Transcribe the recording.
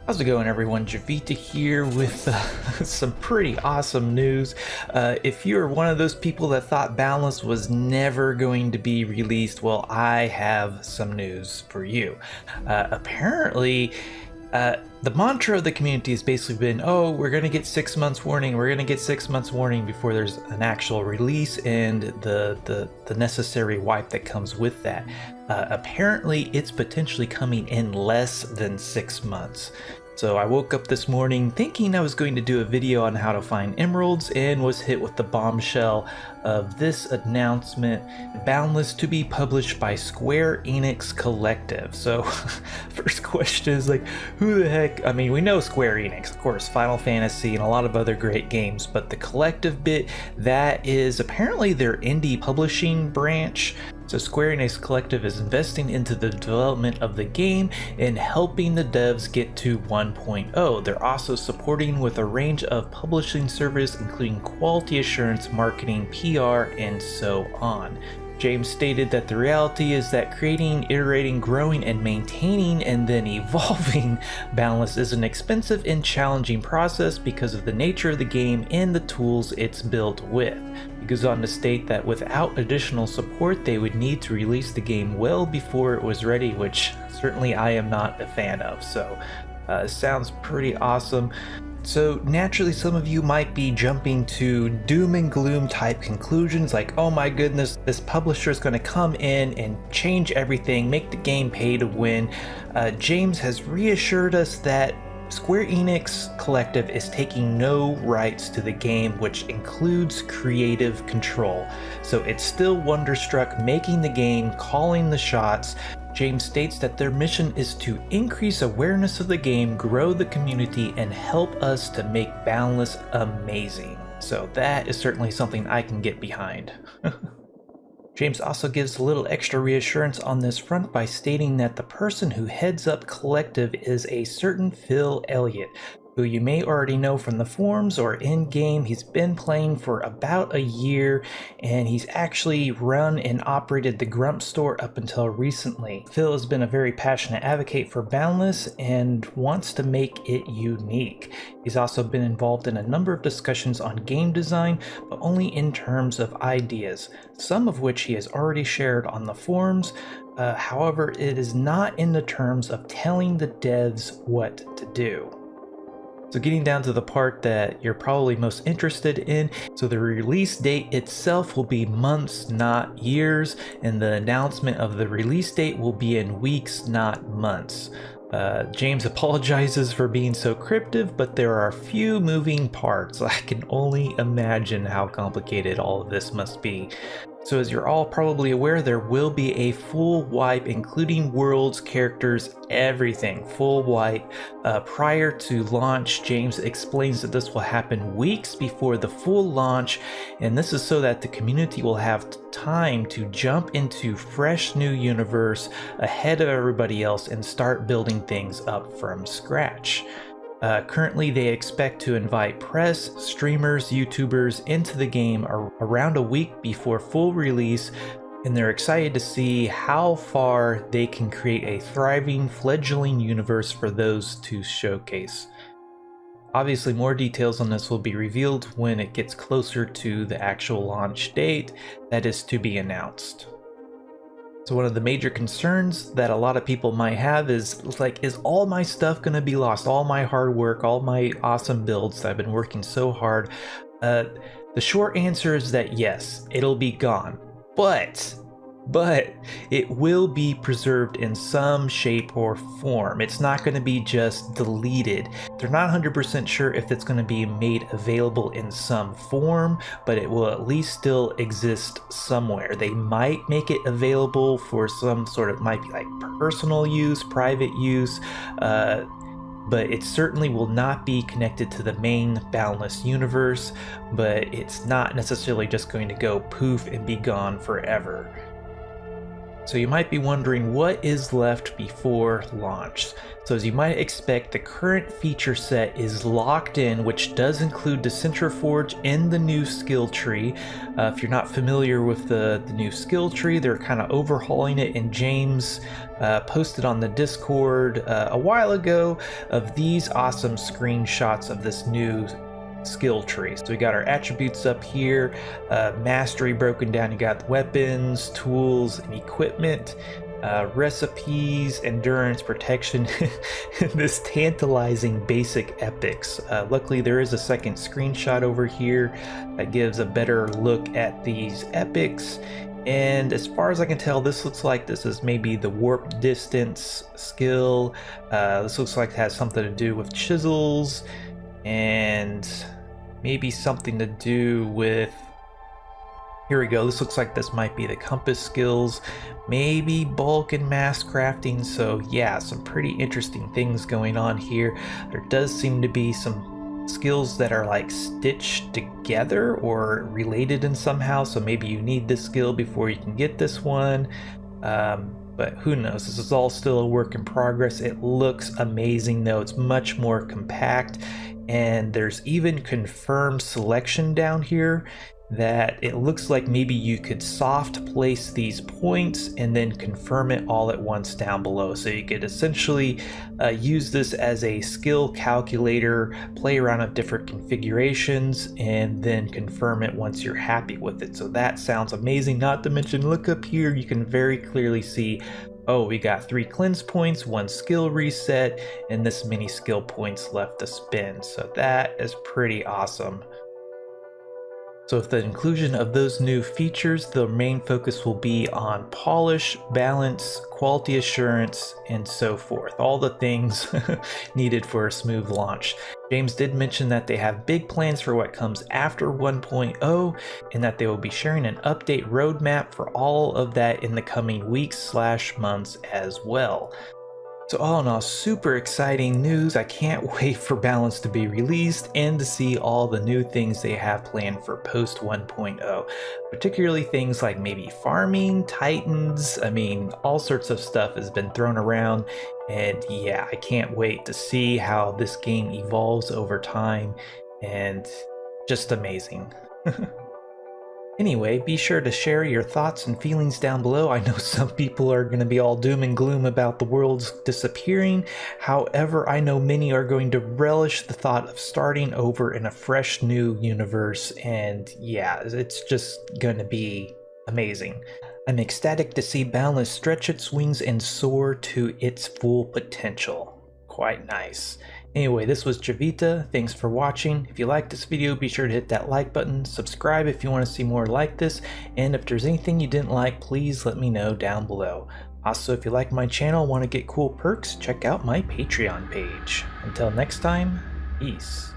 How's it going, everyone? Javita here with some pretty awesome news. If you're one of those people that thought Boundless was never going to be released, well, I have some news for you. Apparently, the mantra of the community has basically been, oh, we're going to get 6 months warning, we're going to get 6 months warning before there's an actual release and the necessary wipe that comes with that. Apparently, it's potentially coming in less than 6 months. So I woke up this morning thinking I was going to do a video on how to find emeralds and was hit with the bombshell of this announcement: Boundless to be published by Square Enix Collective. So first question is like, who the heck? I mean, we know Square Enix, of course, Final Fantasy and a lot of other great games, but the Collective bit, that is apparently their indie publishing branch. So Square Enix Collective is investing into the development of the game and helping the devs get to 1.0. They're also supporting with a range of publishing services, including quality assurance, marketing, PR, and so on. James stated that the reality is that creating, iterating, growing, and maintaining and then evolving Boundless is an expensive and challenging process because of the nature of the game and the tools it's built with. He goes on to state that without additional support, they would need to release the game well before it was ready, which certainly I am not a fan of. So sounds pretty awesome. So naturally, some of you might be jumping to doom and gloom type conclusions like, oh my goodness, this publisher is going to come in and change everything, make the game pay to win. James has reassured us that Square Enix Collective is taking no rights to the game, which includes creative control. So it's still Wonderstruck making the game, calling the shots. James states that their mission is to increase awareness of the game, grow the community, and help us to make Boundless amazing. So that is certainly something I can get behind. James also gives a little extra reassurance on this front by stating that the person who heads up Collective is a certain Phil Elliott, who you may already know from the forums or in-game. He's been playing for about a year, and he's actually run and operated the Grump store up until recently. Phil has been a very passionate advocate for Boundless and wants to make it unique. He's also been involved in a number of discussions on game design, but only in terms of ideas, some of which he has already shared on the forums. However, it is not in the terms of telling the devs what to do. So getting down to the part that you're probably most interested in, so the release date itself will be months, not years, and the announcement of the release date will be in weeks, not months. James apologizes for being so cryptic, but there are a few moving parts. I can only imagine how complicated all of this must be. So as you're all probably aware, there will be a full wipe, including worlds, characters, everything, full wipe. Prior to launch, James explains that this will happen weeks before the full launch, and this is so that the community will have time to jump into fresh new universe ahead of everybody else and start building things up from scratch. Currently, they expect to invite press, streamers, YouTubers into the game around a week before full release, and they're excited to see how far they can create a thriving, fledgling universe for those to showcase. Obviously, more details on this will be revealed when it gets closer to the actual launch date that is to be announced. So one of the major concerns that a lot of people might have is like, is all my stuff going to be lost? All my hard work, all my awesome builds that I've been working so hard? The short answer is that yes, it'll be gone. But it will be preserved in some shape or form. It's not going to be just deleted. They're not 100% sure if it's going to be made available in some form, but it will at least still exist somewhere. They might make it available for some sort of, might be like personal use, private use, but it certainly will not be connected to the main Boundless universe, but it's not necessarily just going to go poof and be gone forever. So you might be wondering what is left before launch. So as you might expect, the current feature set is locked in, which does include the Centriforge and the new skill tree. If you're not familiar with the new skill tree, they're kind of overhauling it, and James posted on the Discord a while ago of these awesome screenshots of this new skill tree. So we got our attributes up here, mastery broken down. You got weapons, tools, and equipment, recipes, endurance, protection, and this tantalizing basic epics. Luckily there is a second screenshot over here that gives a better look at these epics. And as far as I can tell, this looks like this is maybe the warp distance skill. This looks like it has something to do with chisels, and maybe something to do with, here we go, this looks like this might be the compass skills, maybe bulk and mass crafting. So yeah, some pretty interesting things going on here. There does seem to be some skills that are like stitched together or related in somehow, so maybe you need this skill before you can get this one. But who knows, this is all still a work in progress. It looks amazing though, it's much more compact, and there's even confirmed selection down here that it looks like maybe you could soft place these points and then confirm it all at once down below. So you could essentially use this as a skill calculator, play around with different configurations, and then confirm it once you're happy with it. So that sounds amazing. Not to mention, look up here, you can very clearly see, oh, we got 3 cleanse points, 1 skill reset, and this many skill points left to spend. So that is pretty awesome. So with the inclusion of those new features, the main focus will be on polish, balance, quality assurance, and so forth. All the things needed for a smooth launch. James did mention that they have big plans for what comes after 1.0, and that they will be sharing an update roadmap for all of that in the coming weeks/months as well. So all in all, super exciting news. I can't wait for Balance to be released and to see all the new things they have planned for post 1.0. Particularly things like maybe farming, titans, I mean, all sorts of stuff has been thrown around. And yeah, I can't wait to see how this game evolves over time, and just amazing. Anyway, be sure to share your thoughts and feelings down below. I know some people are going to be all doom and gloom about the world's disappearing. However, I know many are going to relish the thought of starting over in a fresh new universe. And yeah, it's just going to be amazing. I'm ecstatic to see Boundless stretch its wings and soar to its full potential. Quite nice. Anyway, this was Javita. Thanks for watching. If you liked this video, be sure to hit that like button, subscribe if you want to see more like this, and if there's anything you didn't like, please let me know down below. Also, if you like my channel and want to get cool perks, check out my Patreon page. Until next time, peace.